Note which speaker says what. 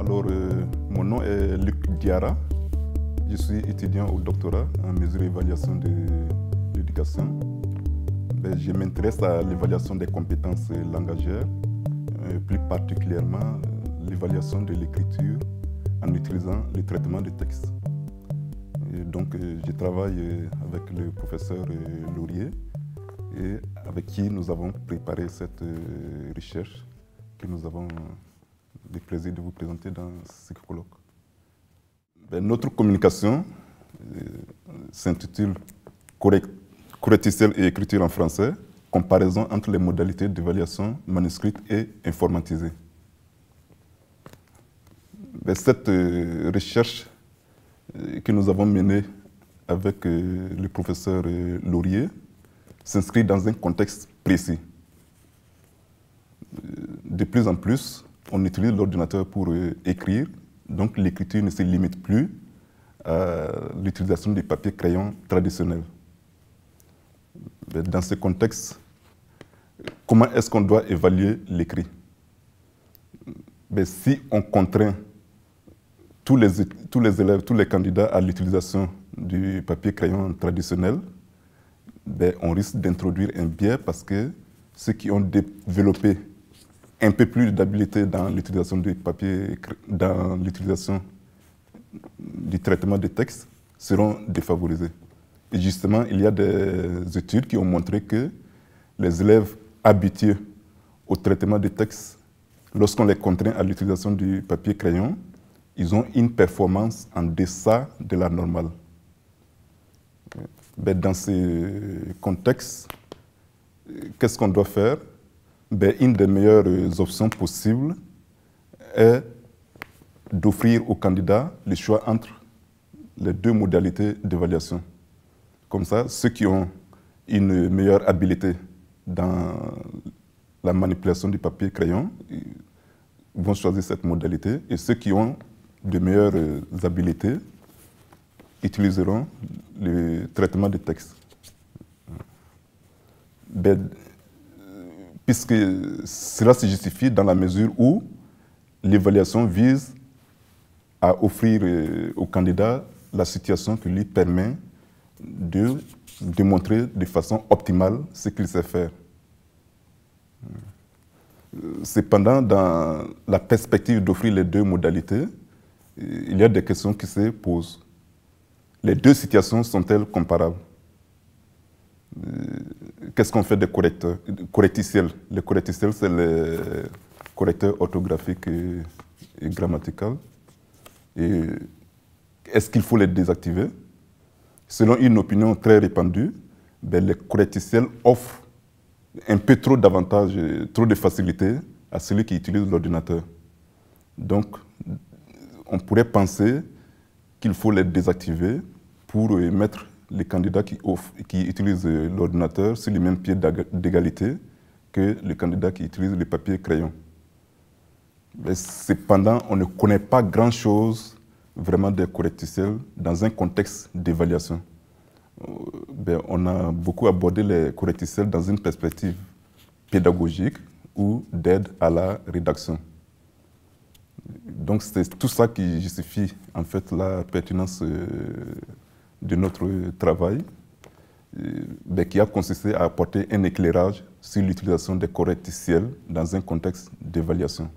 Speaker 1: Mon nom est Luc Diarra. Je suis étudiant au doctorat en mesure d'évaluation de l'éducation. Je m'intéresse à l'évaluation des compétences langagières, plus particulièrement l'évaluation de l'écriture en utilisant le traitement de texte. Donc, je travaille avec le professeur Laurier et avec qui nous avons préparé cette recherche que nous avons le plaisir de vous présenter dans ce colloque. Notre communication s'intitule Correcticiel et écriture en français, comparaison entre les modalités d'évaluation manuscrite et informatisée. Cette recherche que nous avons menée avec le professeur Laurier s'inscrit dans un contexte précis. De plus en plus, on utilise l'ordinateur pour écrire, donc l'écriture ne se limite plus à l'utilisation des papiers crayons traditionnels. Dans ce contexte, comment est-ce qu'on doit évaluer l'écrit? Si on contraint tous les élèves, tous les candidats à l'utilisation du papier crayon traditionnel, on risque d'introduire un biais parce que ceux qui ont développé un peu plus d'habileté dans l'utilisation du papier, dans l'utilisation du traitement des textes, seront défavorisés. Et justement, il y a des études qui ont montré que les élèves habitués au traitement des textes, lorsqu'on les contraint à l'utilisation du papier crayon, ils ont une performance en deçà de la normale. Dans ce contexte, qu'est-ce qu'on doit faire? Une des meilleures options possibles est d'offrir aux candidats le choix entre les deux modalités d'évaluation. Comme ça, ceux qui ont une meilleure habileté dans la manipulation du papier crayon vont choisir cette modalité et ceux qui ont de meilleures habiletés utiliseront le traitement de texte. Puisque cela se justifie dans la mesure où l'évaluation vise à offrir au candidat la situation qui lui permet de démontrer de façon optimale ce qu'il sait faire. Cependant, dans la perspective d'offrir les deux modalités, il y a des questions qui se posent. Les deux situations sont-elles comparables? Qu'est-ce qu'on fait des correcticiels? Les correcticiels, c'est les correcteurs orthographiques et grammaticaux. Est-ce qu'il faut les désactiver? Selon une opinion très répandue, les correcticiels offrent un peu trop d'avantages, trop de facilité à celui qui utilise l'ordinateur. Donc, on pourrait penser qu'il faut les désactiver pour mettre les candidats qui utilisent l'ordinateur sur le même pied d'égalité que les candidats qui utilisent le papier crayon. Mais cependant, on ne connaît pas grand-chose vraiment des correcticiels dans un contexte d'évaluation. On a beaucoup abordé les correcticiels dans une perspective pédagogique ou d'aide à la rédaction. Donc c'est tout ça qui justifie en fait la pertinence de notre travail, qui a consisté à apporter un éclairage sur l'utilisation des correcticiels dans un contexte d'évaluation.